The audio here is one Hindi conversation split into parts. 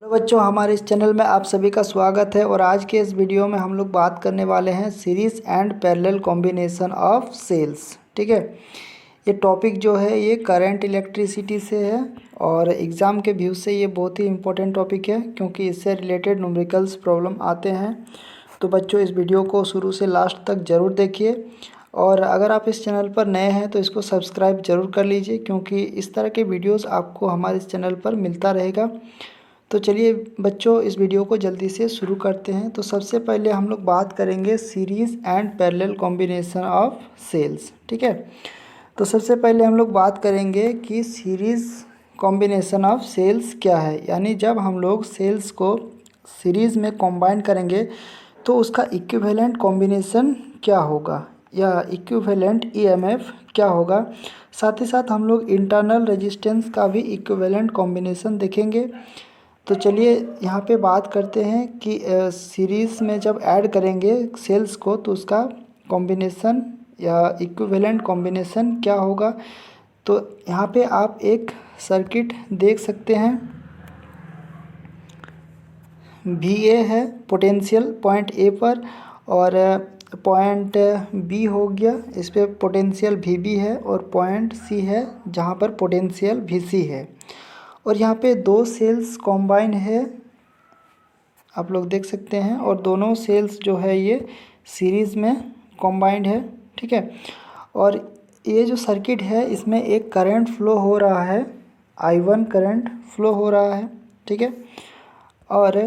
हेलो बच्चों, हमारे इस चैनल में आप सभी का स्वागत है। और आज के इस वीडियो में हम लोग बात करने वाले हैं series and parallel combination of cells. ठीक है, ये टॉपिक जो है ये करंट इलेक्ट्रिसिटी से है और एग्ज़ाम के व्यू से ये बहुत ही इम्पोर्टेंट टॉपिक है क्योंकि इससे रिलेटेड न्यूमेरिकल्स प्रॉब्लम आते हैं। तो बच्चों, इस वीडियो को शुरू से लास्ट तक ज़रूर देखिए और अगर आप इस चैनल पर नए हैं तो इसको सब्सक्राइब ज़रूर कर लीजिए क्योंकि इस तरह के वीडियोस आपको हमारे इस चैनल पर मिलता रहेगा। तो चलिए बच्चों, इस वीडियो को जल्दी से शुरू करते हैं। तो सबसे पहले हम लोग बात करेंगे series and parallel combination of cells. ठीक है, तो सबसे पहले हम लोग बात करेंगे कि सीरीज़ कॉम्बिनेशन ऑफ सेल्स क्या है, यानी जब हम लोग सेल्स को सीरीज़ में कॉम्बाइन करेंगे तो उसका इक्विवेलेंट कॉम्बिनेशन क्या होगा या इक्विवेलेंट ईएमएफ क्या होगा। साथ ही साथ हम लोग इंटरनल रेजिस्टेंस का भी इक्विवेलेंट कॉम्बिनेशन देखेंगे। तो चलिए यहाँ पे बात करते हैं कि सीरीज़ में जब ऐड करेंगे सेल्स को तो उसका कॉम्बिनेशन या इक्विवेलेंट कॉम्बिनेशन क्या होगा। तो यहाँ पे आप एक सर्किट देख सकते हैं। वी ए है पोटेंशियल पॉइंट ए पर और पॉइंट बी हो गया, इस पर पोटेंशियल वी बी है और पॉइंट सी है जहाँ पर पोटेंशियल वी सी है। और यहाँ पे दो सेल्स कॉम्बाइन है, आप लोग देख सकते हैं, और दोनों सेल्स जो है ये सीरीज़ में कॉम्बाइंड है। ठीक है, और ये जो सर्किट है इसमें एक करंट फ्लो हो रहा है, I1 करंट फ्लो हो रहा है। ठीक है, और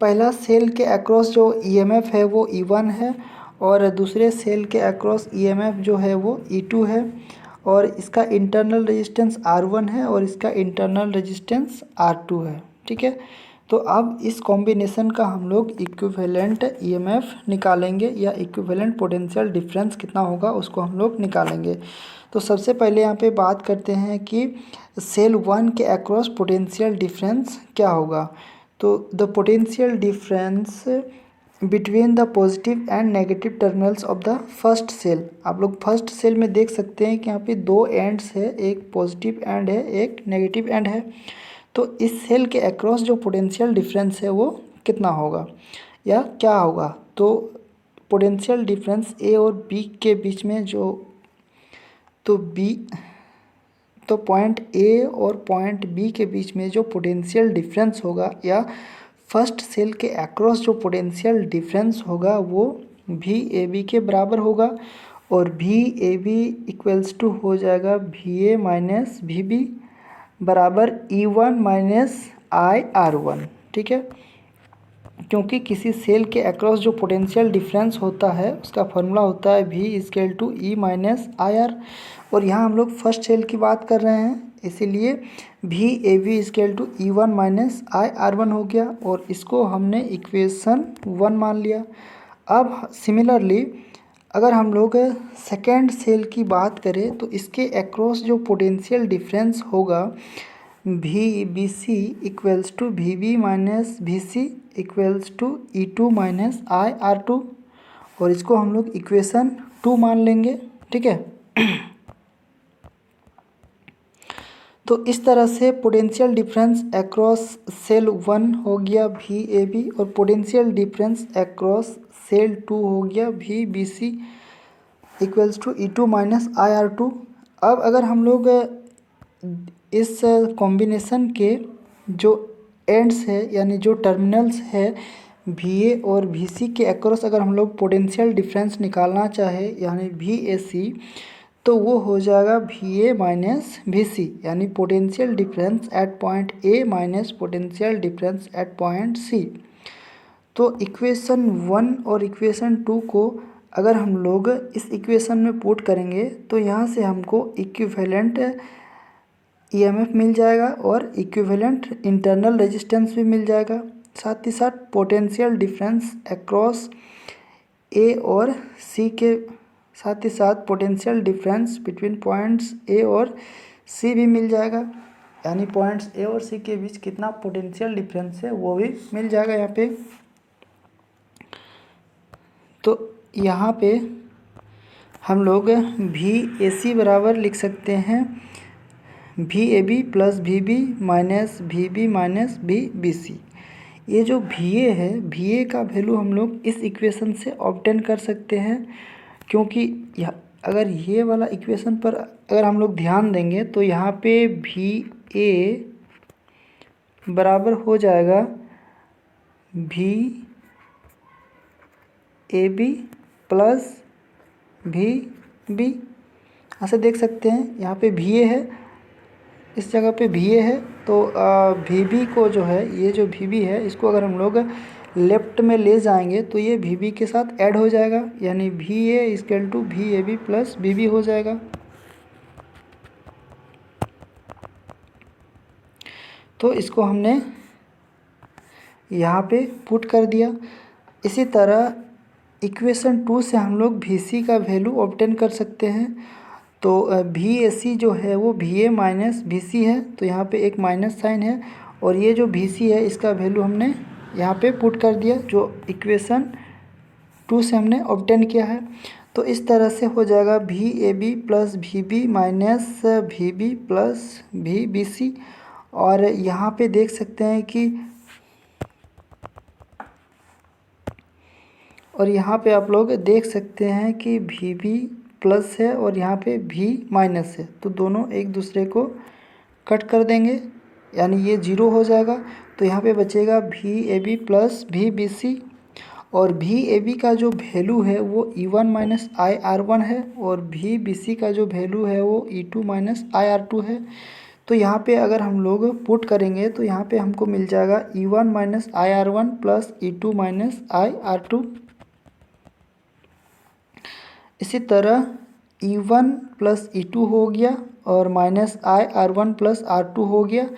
पहला सेल के अक्रॉस जो ईएमएफ है वो E1 है और दूसरे सेल के अक्रॉस ईएमएफ जो है वो E2 है और इसका इंटरनल रेजिस्टेंस R1 है और इसका इंटरनल रेजिस्टेंस R2 है। ठीक है, तो अब इस कॉम्बिनेशन का हम लोग इक्विवेलेंट ईएमएफ निकालेंगे या इक्विवेलेंट पोटेंशियल डिफरेंस कितना होगा उसको हम लोग निकालेंगे। तो सबसे पहले यहाँ पे बात करते हैं कि सेल 1 के अक्रॉस पोटेंशियल डिफरेंस क्या होगा। तो the potential difference between the positive and negative terminals of the first cell. आप लोग फर्स्ट सेल में देख सकते हैं कि यहाँ पे दो एंड्स है, एक पॉजिटिव एंड है एक नेगेटिव एंड है। तो इस सेल के अक्रॉस जो पोटेंशियल डिफरेंस है वो कितना होगा या क्या होगा। तो पोटेंशियल डिफरेंस ए और बी के बीच में जो तो पॉइंट ए और पॉइंट बी के बीच में जो पोटेंशियल डिफरेंस होगा या फर्स्ट सेल के अक्रॉस जो पोटेंशियल डिफरेंस होगा वो वी ए बी के बराबर होगा और V A B equals to हो जाएगा V A minus V B बराबर E1 माइनस IR1। ठीक है, क्योंकि किसी सेल के अक्रॉस जो पोटेंशियल डिफरेंस होता है उसका फॉर्मूला होता है V equal to E minus IR। और यहाँ हम लोग फर्स्ट सेल की बात कर रहे हैं इसीलिए V A B equal to E1 minus IR1 हो गया और इसको हमने इक्वेशन 1 मान लिया। अब सिमिलरली अगर हम लोग सेकेंड सेल की बात करें तो इसके अक्रॉस जो पोटेंशियल डिफरेंस होगा V B C equals to V B minus V C equals to E2 minus IR2 और इसको हम लोग इक्वेशन 2 मान लेंगे। ठीक है, तो इस तरह से पोटेंशियल डिफरेंस अक्रॉस सेल 1 हो गया वी ए बी और पोटेंशियल डिफरेंस अक्रॉस सेल 2 हो गया V B C equals to E2 minus IR2। अब अगर हम लोग इस कॉम्बिनेशन के जो एंड्स है यानी जो टर्मिनल्स है वी ए और वी सी के अक्रॉस अगर हम लोग पोटेंशियल डिफरेंस निकालना चाहे यानी वी ए सी तो वो हो जाएगा V A minus V C यानी potential difference at point A minus potential difference at point C. तो इक्वेशन 1 और इक्वेशन 2 को अगर हम लोग इस इक्वेशन में पुट करेंगे तो यहाँ से हमको इक्विवेलेंट ईएमएफ मिल जाएगा और इक्विवेलेंट इंटरनल रेजिस्टेंस भी मिल जाएगा। साथ ही साथ पोटेंशियल डिफरेंस अक्रॉस ए और सी के साथ ही साथ potential difference between points A और सी भी मिल जाएगा, यानी पॉइंट्स ए और सी के बीच कितना पोटेंशियल डिफरेंस है वो भी मिल जाएगा यहाँ पे। तो यहाँ पे हम लोग वी ए सी बराबर लिख सकते हैं V A B plus V B minus V B minus V B C. ये जो वी ए है, वी ए का वैल्यू हम लोग इस इक्वेशन से ऑब्टेन कर सकते हैं, क्योंकि अगर ये वाला इक्वेशन पर अगर हम लोग ध्यान देंगे तो यहाँ पे वी ए बराबर हो जाएगा V A B plus V B. ऐसे देख सकते हैं यहाँ पे वी ए है, इस जगह पे वी ए है, तो वी बी को जो है, ये जो वी बी है इसको अगर हम लोग लेफ्ट में ले जाएंगे तो ये वी बी के साथ ऐड हो जाएगा, यानी V A equal to V A B plus V B हो जाएगा। तो इसको हमने यहाँ पे पुट कर दिया। इसी तरह इक्वेशन 2 से हम लोग वी सी का वैल्यू ऑब्टेन कर सकते हैं। तो वी ए सी जो है वो वी ए माइनस वी सी है, तो यहाँ पे एक माइनस साइन है, और ये जो वी सी है इसका वैल्यू हमने यहाँ पे पुट कर दिया जो इक्वेशन 2 से हमने ऑब्टेन किया है। तो इस तरह से हो जाएगा V A B plus V B minus V B plus V B C. और यहाँ पे देख सकते हैं कि और यहाँ पे आप लोग देख सकते हैं कि वी बी प्लस है और यहाँ पे वी माइनस है, तो दोनों एक दूसरे को कट कर देंगे, यानी ये जीरो हो जाएगा। तो यहाँ पे बचेगा V A B plus V B C, और वी ए बी का जो वैल्यू है वो E one minus I R one है, और वी बी सी का जो वैल्यू है वो E two minus I R two है। तो यहाँ पे अगर हम लोग पुट करेंगे तो यहाँ पे हमको मिल जाएगा E one minus I R one plus E two minus I R two. इसी तरह E one plus E two हो गया और minus I R one plus R two हो गया।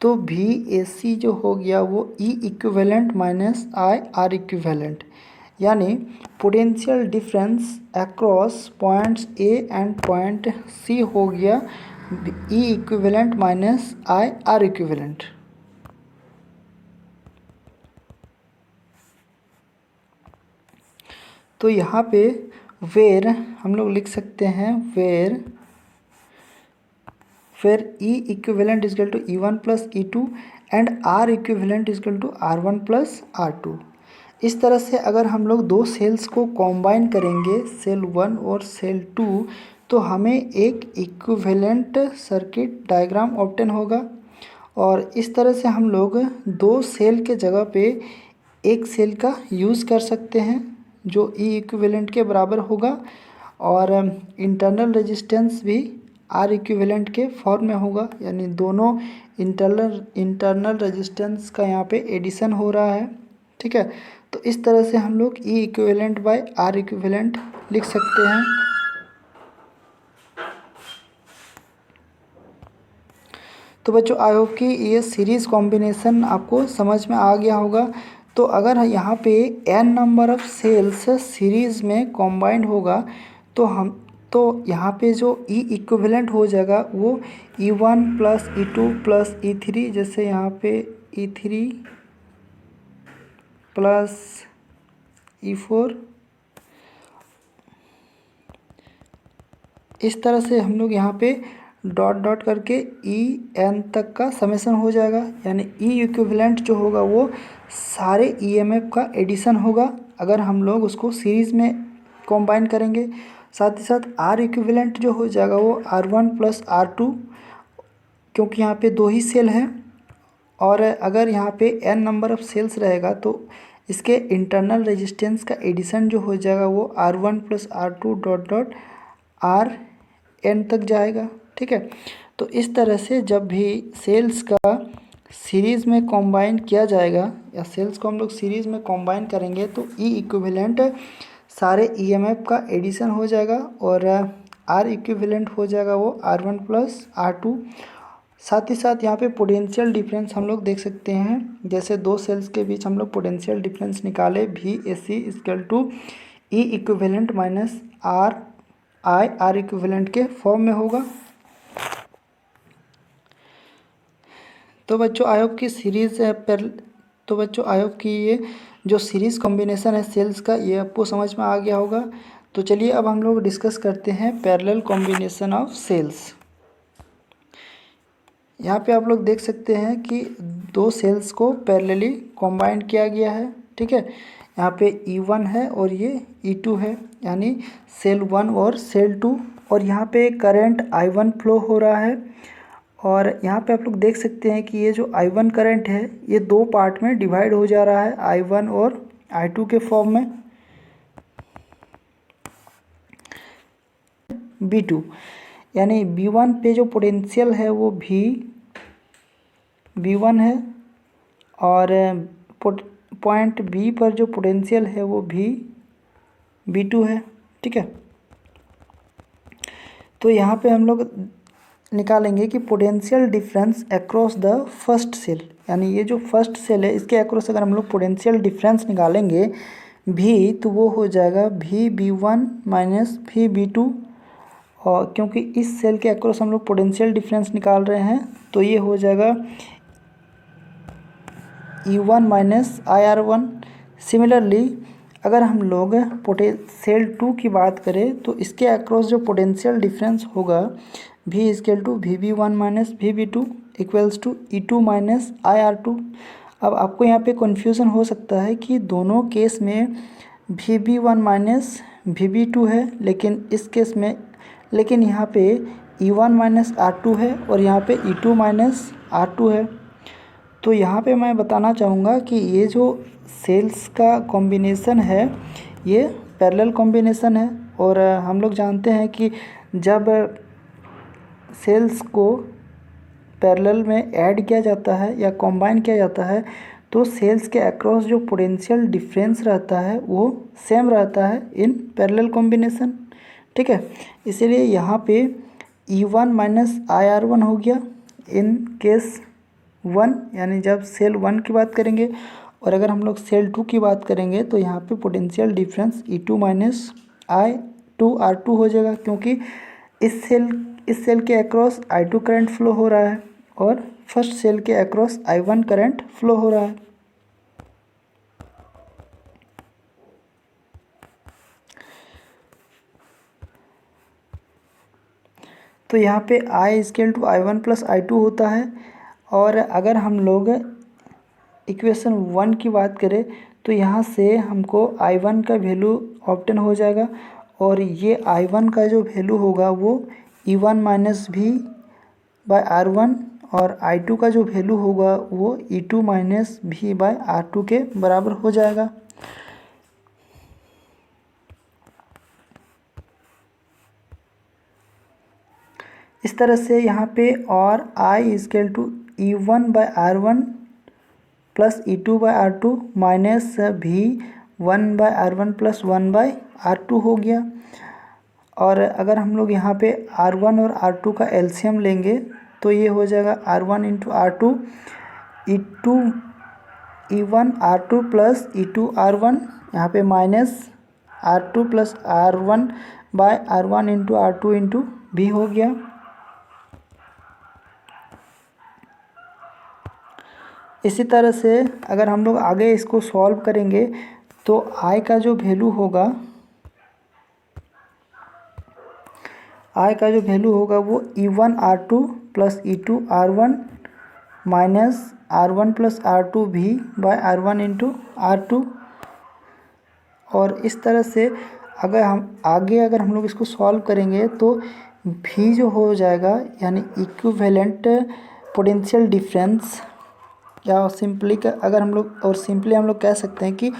तो वी ए सी जो हो गया वो E equivalent minus I R equivalent, यानी potential difference across points A and point C हो गया E equivalent minus I R equivalent. तो यहाँ पे वेर हम लोग लिख सकते हैं where E equivalent is equal to E one plus E two and R equivalent is equal to R one plus R two. इस तरह से अगर हम लोग दो सेल्स को कॉम्बाइन करेंगे, सेल 1 और सेल 2, तो हमें एक इक्विवेलेंट सर्किट डायग्राम ऑब्टेन होगा। और इस तरह से हम लोग दो सेल के जगह पे एक सेल का यूज़ कर सकते हैं जो ई इक्विवेलेंट के बराबर होगा, और इंटरनल रेजिस्टेंस भी आर इक्विवेलेंट के फॉर्म में होगा, यानी दोनों इंटरनल रेजिस्टेंस का यहाँ पे एडिशन हो रहा है। ठीक है, तो इस तरह से हम लोग ई इक्विवेलेंट बाय आर इक्विवेलेंट लिख सकते हैं। तो बच्चों आई होप कि ये सीरीज़ कॉम्बिनेशन आपको समझ में आ गया होगा। तो अगर यहाँ पे n number of cells series में कॉम्बाइंड होगा तो यहाँ पे जो ई इक्विवेलेंट हो जाएगा वो E one plus E two plus ई थ्री, जैसे यहाँ पे ई थ्री प्लस ई फोर, इस तरह से हम लोग यहाँ पे डॉट डॉट करके ई एन तक का समेसन हो जाएगा, यानी ई इक्विवेलेंट जो होगा वो सारे ईएमएफ का एडिशन होगा अगर हम लोग उसको सीरीज़ में कॉम्बाइन करेंगे। साथ ही साथ आर इक्विवेलेंट जो हो जाएगा वो R one plus R two, क्योंकि यहाँ पे दो ही सेल हैं, और अगर यहाँ पे एन नंबर ऑफ सेल्स रहेगा तो इसके इंटरनल रेजिस्टेंस का एडिशन जो हो जाएगा वो R one plus R two dot dot R N तक जाएगा। ठीक है, तो इस तरह से जब भी सेल्स का सीरीज़ में कॉम्बाइन किया जाएगा या सेल्स को हम लोग सीरीज़ में कॉम्बाइन करेंगे तो ई इक्विवेलेंट सारे ईएमएफ का एडिशन हो जाएगा, और आर इक्विवेलेंट हो जाएगा वो R one plus R two. साथ ही साथ यहाँ पे पोटेंशियल डिफरेंस हम लोग देख सकते हैं, जैसे दो सेल्स के बीच हम लोग पोटेंशियल डिफरेंस निकाले V A C equal to E equivalent minus R I R equivalent के फॉर्म में होगा। तो बच्चों आई होप की ये जो सीरीज़ कॉम्बिनेशन है सेल्स का ये आपको समझ में आ गया होगा। तो चलिए अब हम लोग डिस्कस करते हैं पैरेलल कॉम्बिनेशन ऑफ सेल्स। यहाँ पे आप लोग देख सकते हैं कि दो सेल्स को पैरेलली कंबाइन किया गया है। ठीक है, यहाँ पे E1 है और ये E2 है, यानी सेल 1 और सेल 2। और यहाँ पे करंट I1 फ्लो हो रहा है। और यहाँ पे आप लोग देख सकते हैं कि ये जो I1 करंट है ये दो पार्ट में डिवाइड हो जा रहा है, I1 और I2 के फॉर्म में। B2 यानी B1 पे जो पोटेंशियल है वो B1 है, और पॉइंट बी पर जो पोटेंशियल है वो B2 है। ठीक है, तो यहाँ पे हम लोग निकालेंगे कि potential difference across the first cell, यानी ये जो फर्स्ट सेल है इसके अक्रॉस अगर हम लोग पोटेंशियल डिफरेंस निकालेंगे भी, तो वो हो जाएगा VB1 माइनस VB2। और क्योंकि इस सेल के अक्रॉस हम लोग पोटेंशियल डिफरेंस निकाल रहे हैं तो ये हो जाएगा E1 माइनस IR1। सिमिलरली अगर हम लोग सेल 2 की बात करें तो इसके अक्रॉस जो पोटेंशियल डिफरेंस होगा V=VB1 minus VB2 equals to E2 minus IR2। अब आपको यहाँ पे कन्फ्यूज़न हो सकता है कि दोनों केस में VB1 माइनस VB2 है, लेकिन इस केस में यहाँ पे E1 माइनस R2 है और यहाँ पे E2 माइनस R2 है। तो यहाँ पे मैं बताना चाहूँगा कि ये जो सेल्स का कॉम्बिनेशन है ये पैरेलल कॉम्बिनेशन है। और हम लोग जानते हैं कि जब सेल्स को पैरेलल में ऐड किया जाता है या कंबाइन किया जाता है तो सेल्स के अक्रॉस जो पोटेंशियल डिफरेंस रहता है वो सेम रहता है इन पैरेलल कॉम्बिनेशन। ठीक है, इसीलिए यहाँ पे E1 माइनस IR1 हो गया इन केस 1, यानी जब सेल 1 की बात करेंगे। और अगर हम लोग सेल 2 की बात करेंगे तो यहाँ पे potential difference E2 minus I2R2 हो जाएगा, क्योंकि इस सेल के अक्रॉस I2 करंट फ्लो हो रहा है और फर्स्ट सेल के अक्रॉस I1 करंट फ्लो हो रहा है। तो यहाँ पे I=I1 प्लस I2 होता है। और अगर हम लोग इक्वेशन 1 की बात करें तो यहाँ से हमको I1 का वैल्यू ऑब्टेन हो जाएगा, और ये I1 का जो वैल्यू होगा वो E1 माइनस V/R1, और I2 का जो वैल्यू होगा वो E2 माइनस V/R2 के बराबर हो जाएगा। इस तरह से यहाँ पे और I=E1/R1 plus E2/R2 minus V1/R1 plus 1/R2 हो गया। और अगर हम लोग यहाँ पे R1 और R2 का एलसीएम लेंगे तो ये हो जाएगा R1 into R2 E1R2 plus E2R1, यहाँ पे minus R2 plus R1/R1 into R2 into V हो गया। इसी तरह से अगर हम लोग आगे इसको सॉल्व करेंगे तो I का जो वैल्यू होगा वो E1R2 plus E2R1 minus R1 plus R2 V/R1 into R2। और इस तरह से अगर हम लोग इसको सॉल्व करेंगे तो V जो हो जाएगा यानी इक्विवेलेंट पोटेंशियल डिफरेंस, या सिंपली हम लोग कह सकते हैं कि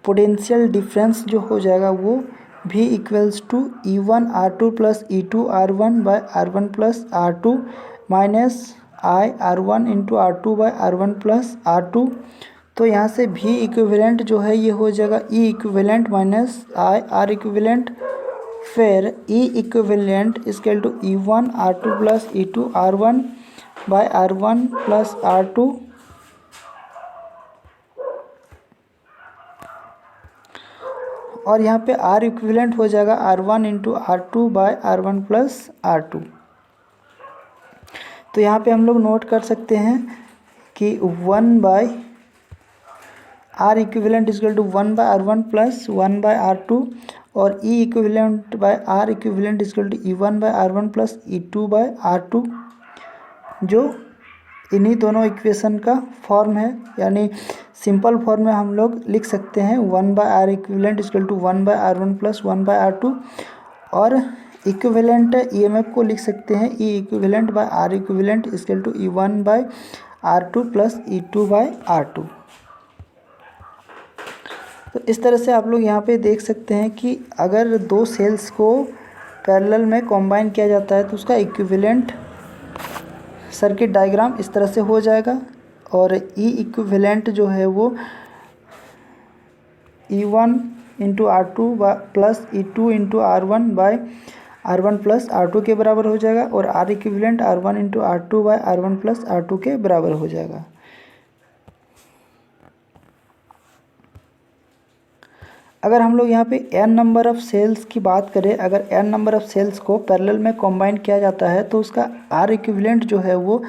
पोटेंशियल डिफरेंस जो हो जाएगा वो V=E1R2 plus E2R1/R1 plus R2 minus IR1 into R2/R1 plus R2। तो यहाँ से V इक्विवेलेंट जो है ये हो जाएगा E equivalent minus R equivalent, फिर E equivalent equal to E1R2 plus E2R1/R1 plus R2। और यहाँ पे R इक्विवेलेंट हो जाएगा R1 into R2/R1 plus R2। तो यहाँ पे हम लोग नोट कर सकते हैं कि R equivalent equal to 1/R1 plus 1/R2, और E equivalent by R equivalent equal to E1/R1 plus E2/R2, जो इन्हीं दोनों इक्वेशन का फॉर्म है, यानी सिंपल फॉर्म में हम लोग लिख सकते हैं 1/r equivalent equal to 1/r1 plus 1/r2, और इक्विवेलेंट ईएमएफ को लिख सकते हैं E equivalent by R equivalent equal to E1/r2 plus E2/r2। तो इस तरह से आप लोग यहाँ पे देख सकते हैं कि अगर दो सेल्स को पैरेलल में कॉम्बाइन किया जाता है तो उसका इक्विवेलेंट सर्किट डायग्राम इस तरह से हो जाएगा, और ई इक्विवेलेंट जो है वो E1 into R2 plus E2 into R1 plus R2 के बराबर हो जाएगा, और R equivalent R1 into R2 plus R2 के बराबर हो जाएगा। अगर हम लोग यहाँ पे n नंबर ऑफ़ सेल्स की बात करें, अगर n नंबर ऑफ़ सेल्स को पैरेलल में कॉम्बाइन किया जाता है तो उसका R इक्विवेलेंट जो है वो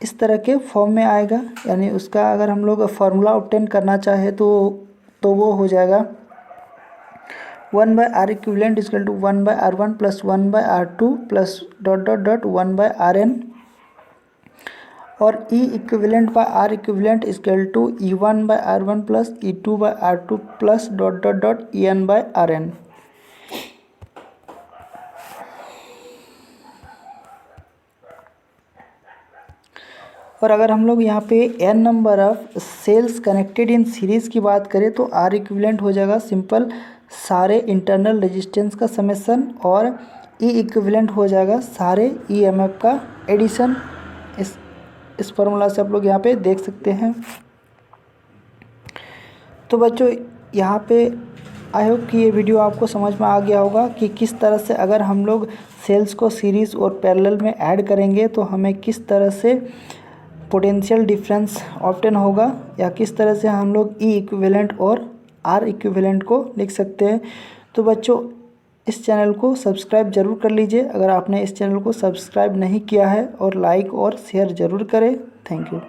इस तरह के फॉर्म में आएगा, यानी उसका अगर हम लोग फार्मूला ऑब्टेन करना चाहे तो वो हो जाएगा 1/r equivalent equal to 1/r1 plus 1/r2 plus dot 1/rn, और E equivalent by R equivalent equal to E1/r1 plus E2/r2 plus dot En/Rn। और अगर हम लोग यहाँ पे n number of cells connected in series की बात करें तो R इक्विवेलेंट हो जाएगा सिंपल सारे इंटरनल रेजिस्टेंस का समेसन, और E इक्विवेलेंट हो जाएगा सारे EMF का एडिशन। इस फार्मूला से आप लोग यहाँ पे देख सकते हैं। तो बच्चों यहाँ पे आई होप कि ये वीडियो आपको समझ में आ गया होगा कि किस तरह से अगर हम लोग सेल्स को सीरीज़ और पैरेलल में ऐड करेंगे तो हमें किस तरह से पोटेंशियल डिफरेंस ऑब्टेन होगा, या किस तरह से हम लोग ई इक्विवेलेंट और आर इक्विवेलेंट को लिख सकते हैं। तो बच्चों इस चैनल को सब्सक्राइब ज़रूर कर लीजिए अगर आपने इस चैनल को सब्सक्राइब नहीं किया है, और लाइक और शेयर ज़रूर करें। Thank you.